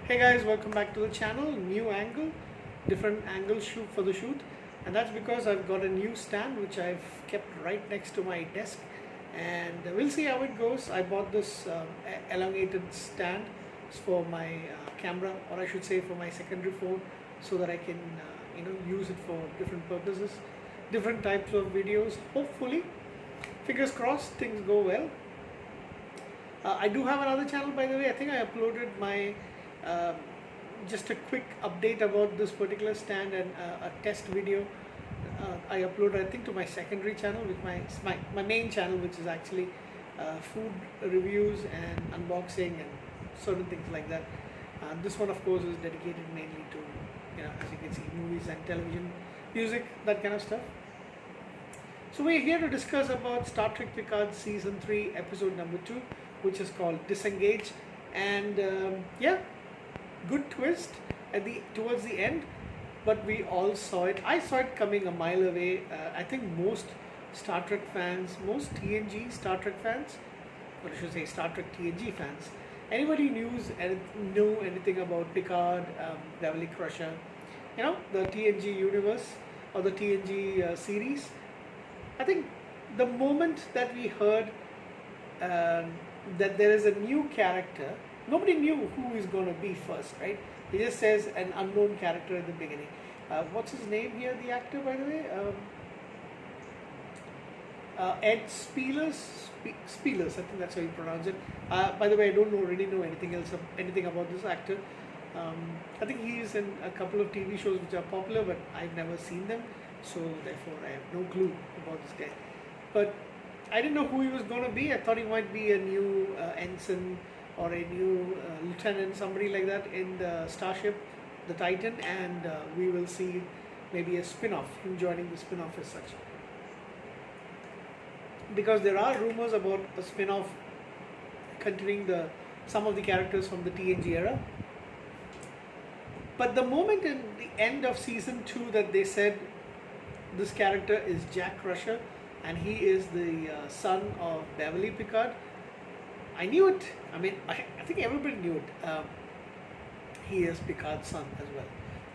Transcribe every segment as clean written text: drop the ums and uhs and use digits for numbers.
Hey guys, welcome back to the channel. New angle, different angle shoot for the shoot, and that's because I've got a new stand which I've kept right next to my desk, and we'll see how it goes. I bought this elongated stand for my camera, or I should say for my secondary phone, so that I can use it for different purposes, different types of videos. Hopefully, fingers crossed, things go well. I do have another channel, by the way. I think I uploaded my just a quick update about this particular stand and a test video. I uploaded, I think, to my secondary channel, with my main channel, which is actually food reviews and unboxing and certain things like that. This one, of course, is dedicated mainly to, as you can see, movies and television, music, that kind of stuff. So we're here to discuss about Star Trek Picard Season 3, Episode number 2, which is called Disengage. And good twist towards the end, but we all saw it. I saw it coming a mile away. I think most Star Trek fans, most TNG Star Trek fans, or I should say Star Trek TNG fans, anybody knew anything about Picard, Beverly Crusher, the TNG universe or the TNG series. I think the moment that we heard that there is a new character, nobody knew who is going to be first, right? He just says an unknown character at the beginning. What's his name here, the actor, by the way? Ed Spielers, I think that's how you pronounce it. By the way, I don't really know anything about this actor. I think he is in a couple of TV shows which are popular, but I've never seen them, so therefore I have no clue about this guy. But I didn't know who he was going to be. I thought he might be a new ensign or a new lieutenant, somebody like that in the starship, the Titan, and we will see maybe a spin-off, him joining the spin-off as such. Because there are rumors about a spin-off continuing some of the characters from the TNG era. But the moment in the end of season 2 that they said this character is Jack Crusher and he is the son of Beverly Picard, I knew it. I mean, I think everybody knew it. He is Picard's son as well.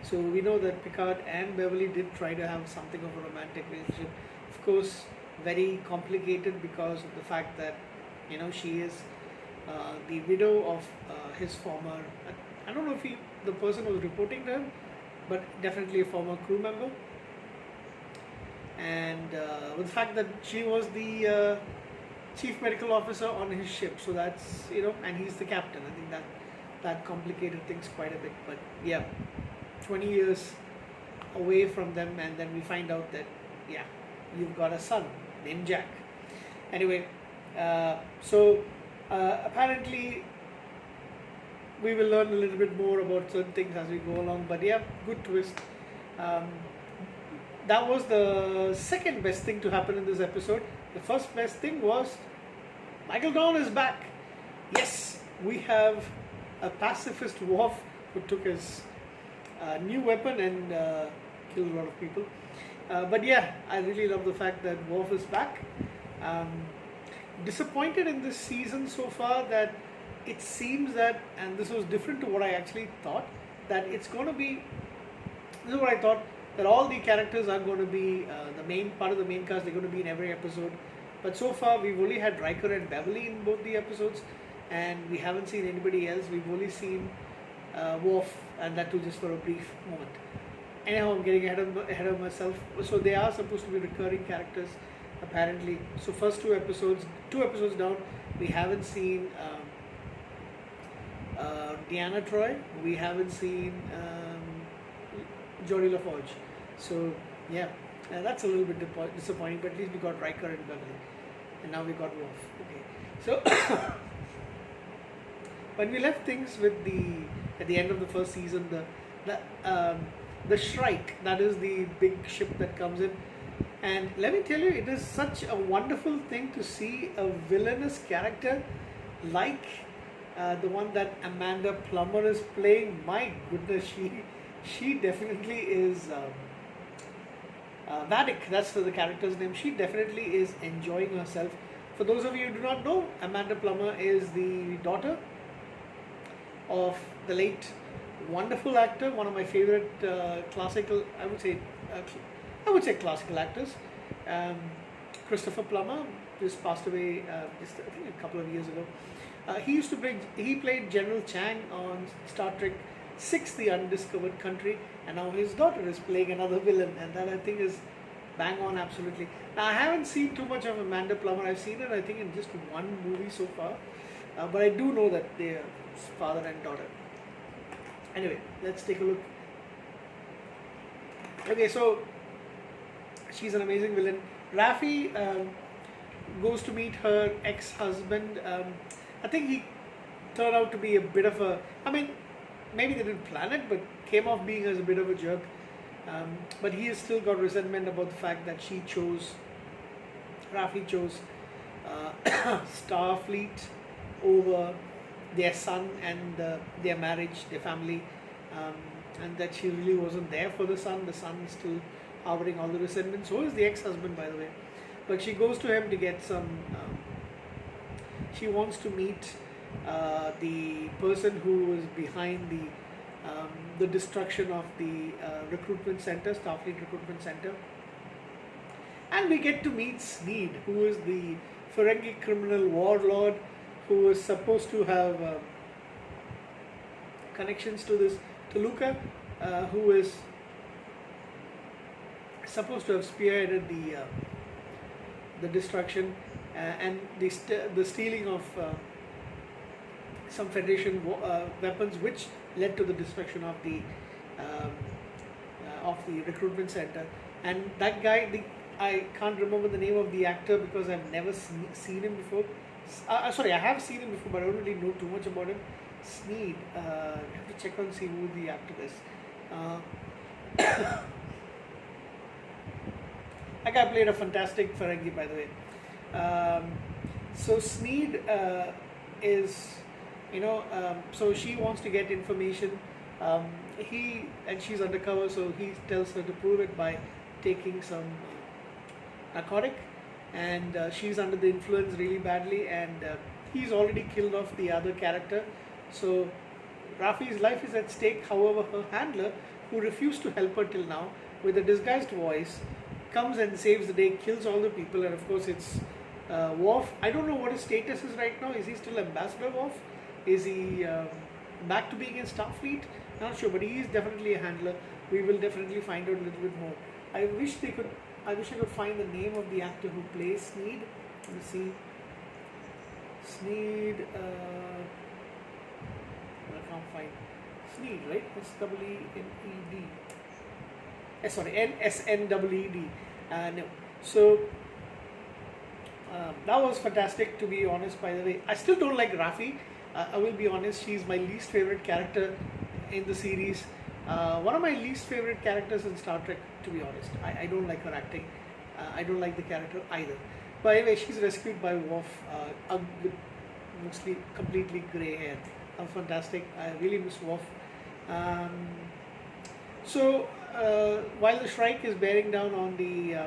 So we know that Picard and Beverly did try to have something of a romantic relationship. Of course, very complicated because of the fact that, she is the widow of his former, I don't know if the person was reporting to him, but definitely a former crew member. And with the fact that she was the chief medical officer on his ship, so that's, and he's the captain. I think that complicated things quite a bit. But yeah, 20 years away from them, and then we find out that you've got a son named Jack. Anyway, apparently we will learn a little bit more about certain things as we go along. But yeah, good twist. That was the second best thing to happen in this episode. The first best thing was Michael Dorn is back. Yes, we have a pacifist Worf who took his new weapon and killed a lot of people. But yeah, I really love the fact that Worf is back. Disappointed in this season so far that it seems that, and this was different to what I actually thought, that it's going to be, this is what I thought, that all the characters are going to be the main part of the main cast. They're going to be in every episode. But so far, we've only had Riker and Beverly in both the episodes, and we haven't seen anybody else. We've only seen Worf, and that too just for a brief moment. Anyhow, I'm getting ahead of myself. So they are supposed to be recurring characters, apparently. So first two episodes down, we haven't seen Deanna Troi. We haven't seen Jodie LaForge. So yeah, that's a little bit disappointing, but at least we got Riker and Beverly, and now we got Worf. Okay, so when we left things with at the end of the first season, the Shrike, that is the big ship that comes in, and let me tell you, it is such a wonderful thing to see a villainous character like the one that Amanda Plummer is playing. My goodness, she definitely is. Vadik, that's the character's name. She definitely is enjoying herself. For those of you who do not know, Amanda Plummer is the daughter of the late wonderful actor, one of my favorite classical, I would say classical actors, um, Christopher Plummer, just passed away just I think a couple of years ago. He played General Chang on Star Trek 6, The Undiscovered Country, and now his daughter is playing another villain, and that I think is bang on absolutely. Now I haven't seen too much of Amanda Plummer. I've seen her I think in just one movie so far, but I do know that they are father and daughter. Anyway, let's take a look. Okay, so she's an amazing villain. Raffi goes to meet her ex-husband. I think he turned out to be a bit of a, I mean, maybe they didn't plan it, but came off being as a bit of a jerk. But he has still got resentment about the fact that Raffi chose Starfleet over their son and their marriage, their family, and that she really wasn't there for the son. The son is still harboring all the resentment. So is the ex-husband, by the way. But she goes to him to get some. She wants to meet the person who was behind the destruction of the recruitment center, Starfleet recruitment center. And we get to meet Sneed, who is the Ferengi criminal warlord who is supposed to have connections to this Toluca, who is supposed to have spearheaded the destruction and the stealing of some Federation weapons, which led to the destruction of the recruitment center. And that guy, I can't remember the name of the actor because I've never seen him before. Sorry, I have seen him before, but I don't really know too much about him. Sneed. I have to check on see who the actor is. That guy played a fantastic Ferengi, by the way. So Sneed is, so she wants to get information. She's undercover, so he tells her to prove it by taking some narcotic, and she's under the influence really badly, and he's already killed off the other character. So Raffi's life is at stake. However, her handler, who refused to help her till now, with a disguised voice, comes and saves the day, kills all the people, and of course it's Worf. I don't know what his status is right now. Is he still Ambassador Worf? Is he back to being in Starfleet? Not sure, but he is definitely a handler. We will definitely find out a little bit more. I wish I could find the name of the actor who plays Sneed. Let me see. Sneed. I can't find Sneed, right? S-E-E-N-E-D. Sorry, N-S-N-E-E-D. No. So that was fantastic, to be honest. By the way, I still don't like Raffi. I will be honest. She's my least favorite character in the series. One of my least favorite characters in Star Trek, to be honest. I don't like her acting. I don't like the character either. But anyway, she's rescued by Worf with mostly completely grey hair. Fantastic. I really miss Worf. So while the Shrike is bearing down on the,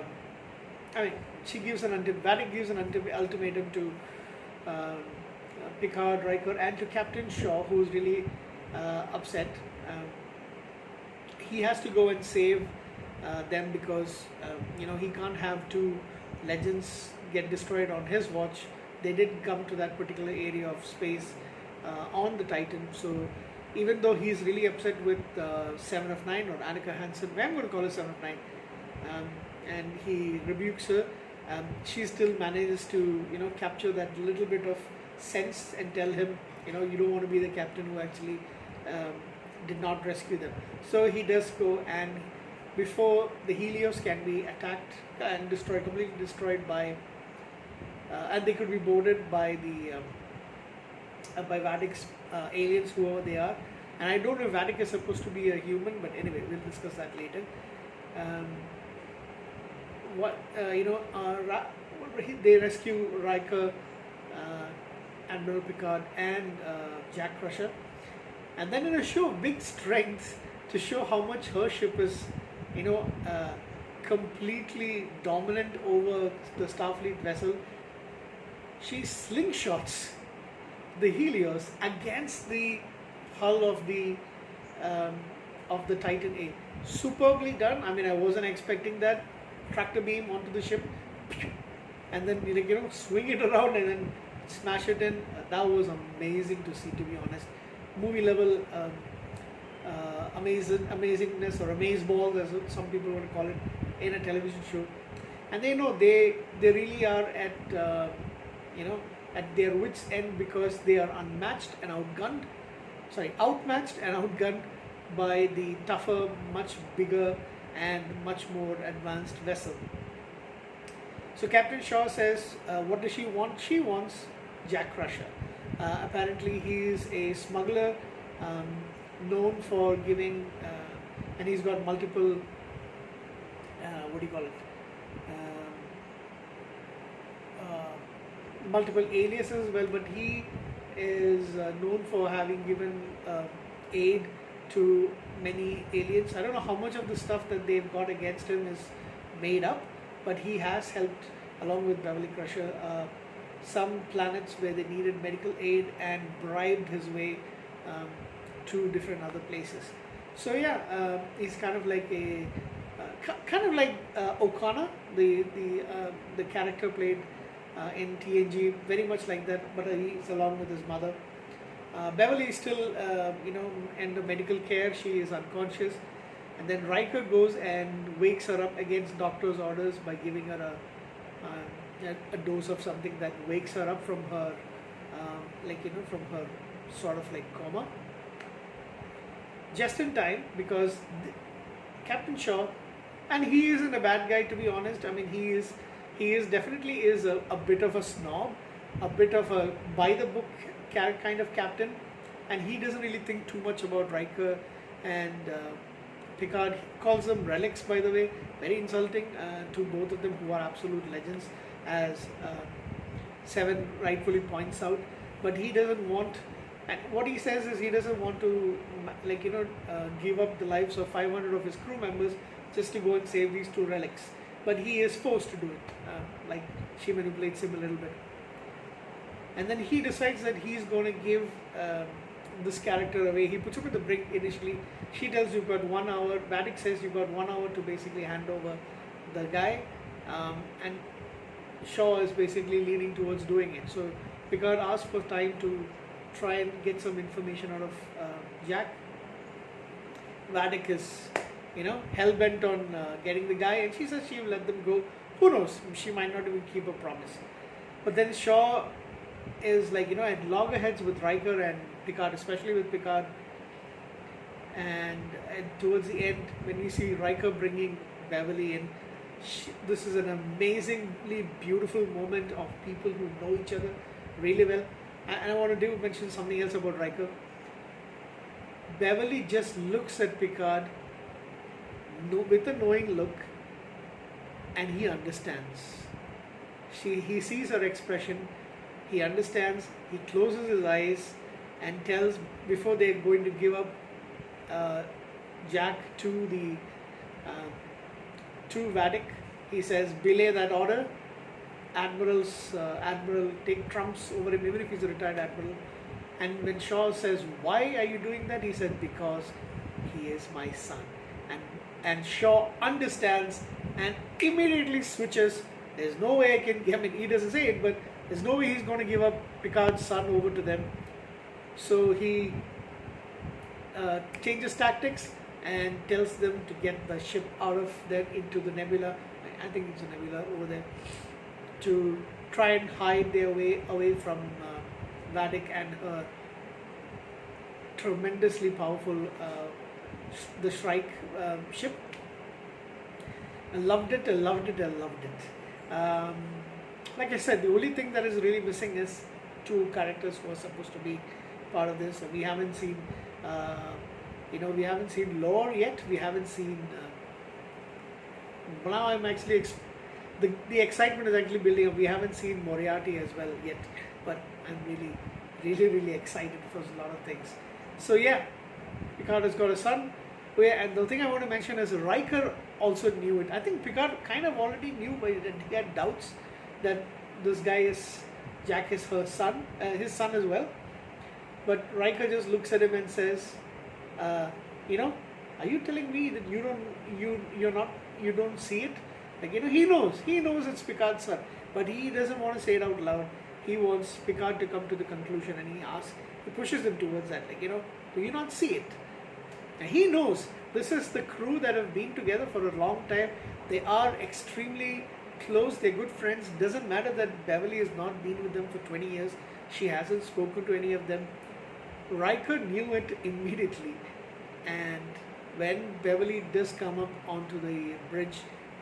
she gives Vadic gives an ultimatum to Picard, Riker, and to Captain Shaw, who's really upset. He has to go and save them because he can't have two legends get destroyed on his watch. They didn't come to that particular area of space on the Titan. So even though he's really upset with 7 of 9 or Annika Hansen, I'm going to call her 7 of 9, and he rebukes her, she still manages to capture that little bit of sense and tell him, you don't want to be the captain who actually did not rescue them. So he does go, and before the Helios can be attacked and destroyed, completely destroyed by, and they could be boarded by the by Vadic's aliens, whoever they are. And I don't know if Vadic is supposed to be a human, but anyway, we'll discuss that later. They rescue Riker, Admiral Picard, and Jack Crusher. And then in a show of big strength, to show how much her ship is, completely dominant over the Starfleet vessel, she slingshots the Helios against the hull um, of the Titan A. Superbly done. I mean, I wasn't expecting that. Tractor beam onto the ship, and then swing it around and then smash it in. That was amazing to see, to be honest. Movie level amazingness, or amazeball, as some people want to call it, in a television show. And they really are at their wits' end, because they are outmatched and outgunned by the tougher, much bigger and much more advanced vessel. So Captain Shaw says, what does she want? She wants Jack Crusher. Apparently he is a smuggler, known for giving, and he's got multiple, multiple aliases as well, but he is known for having given aid to many aliens. I don't know how much of the stuff that they've got against him is made up, but he has helped, along with Beverly Crusher, some planets where they needed medical aid, and bribed his way to different other places. So yeah, he's kind of like O'Connor, the character played in TNG, very much like that, but he's along with his mother. Beverly is still, under medical care. She is unconscious, and then Riker goes and wakes her up against doctor's orders by giving her a dose of something that wakes her up from her, from her sort of like coma. Just in time, because Captain Shaw, and he isn't a bad guy, to be honest. I mean, he is definitely a bit of a snob, a bit of a by the book kind of captain, and he doesn't really think too much about Riker and Picard. He calls them relics, by the way, very insulting to both of them, who are absolute legends, as Seven rightfully points out. But he doesn't want, and what he says is he doesn't want to give up the lives of 500 of his crew members just to go and save these two relics, but he is forced to do it. She manipulates him a little bit. And then he decides that he's going to give this character away. He puts him at the brink initially. She tells, you've got 1 hour. Vadic says you've got 1 hour to basically hand over the guy. And Shaw is basically leaning towards doing it. So Picard asks for time to try and get some information out of Jack. Vadic is, hell-bent on getting the guy, and she says she will let them go. Who knows? She might not even keep a promise. But then Shaw is at loggerheads with Riker and Picard, especially with Picard. And towards the end, when we see Riker bringing Beverly in, this is an amazingly beautiful moment of people who know each other really well. And I want to mention something else about Riker. Beverly just looks at Picard with a knowing look, and he understands. He sees her expression, he understands, he closes his eyes and tells, before they're going to give up Jack to Vadic, he says, belay that order. Admiral take trumps over him, even if he's a retired admiral. And when Shaw says, why are you doing that? He said, because he is my son. And Shaw understands and immediately switches. There's no way he doesn't say it, but there's no way he's going to give up Picard's son over to them. So he changes tactics and tells them to get the ship out of there into the nebula. I think it's a nebula over there, to try and hide their way away from Vadic and her tremendously powerful the Shrike ship. I loved it. Like I said, the only thing that is really missing is two characters who are supposed to be part of this. We haven't seen, we haven't seen Lore yet. We haven't seen. Now I'm actually the excitement is actually building up. We haven't seen Moriarty as well yet, but I'm really excited for a lot of things. So yeah, Picard has got a son. And the thing I want to mention is Riker also knew it. I think Picard kind of already knew, but he had doubts that this guy Jack is her son, his son as well. But Riker just looks at him and says, uh, you know, are you telling me that you don't see it? Like, he knows it's Picard's son, but he doesn't want to say it out loud. He wants Picard to come to the conclusion, and he pushes him towards that. Like, do you not see it? And he knows this is the crew that have been together for a long time. They are extremely close. They're good friends. Doesn't matter that Beverly has not been with them for 20 years. She hasn't spoken to any of them. Riker knew it immediately, and when Beverly does come up onto the bridge,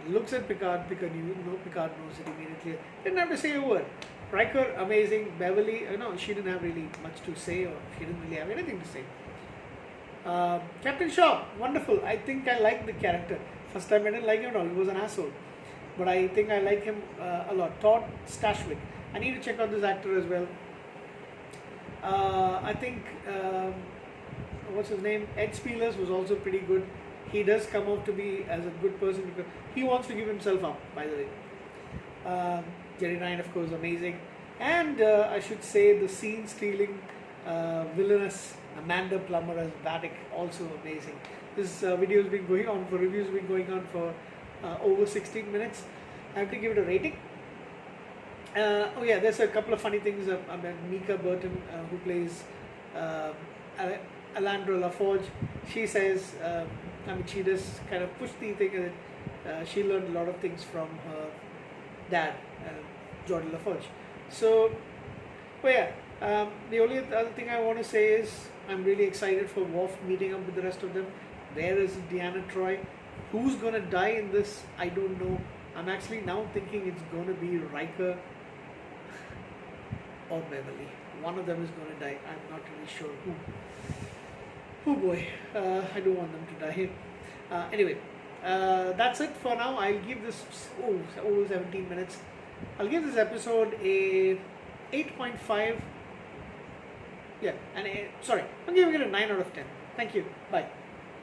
looks at Picard. Picard knows it immediately. Didn't have to say a word. Riker, amazing. Beverly, she didn't have really much to say, or she didn't really have anything to say. Captain Shaw, wonderful. I think I like the character. First time I didn't like him at all. He was an asshole. But I think I like him a lot. Todd Stashwick. I need to check out this actor as well. I think, what's his name? Ed Spielers was also pretty good. He does come out to be as a good person because he wants to give himself up, by the way. Jerry Ryan, of course, amazing. And I should say the scene-stealing villainous Amanda Plummer as Vadic, also amazing. This video has been going on for reviews, been going on for over 16 minutes. I have to give it a rating. Oh yeah, there's a couple of funny things about Mika Burton, who plays Alandra LaForge. She says, she does kind of push the thing that she learned a lot of things from her dad, Jordan LaForge. So, the only other thing I want to say is I'm really excited for Worf meeting up with the rest of them. Where is Deanna Troi? Who's going to die in this? I don't know. I'm actually now thinking it's going to be Riker or Beverly. One of them is going to die. I'm not really sure who. Oh boy, I don't want them to die. Anyway, that's it for now. I'll give this 17 minutes. I'll give this episode a 8.5. Yeah, I'm giving it a 9 out of 10. Thank you. Bye.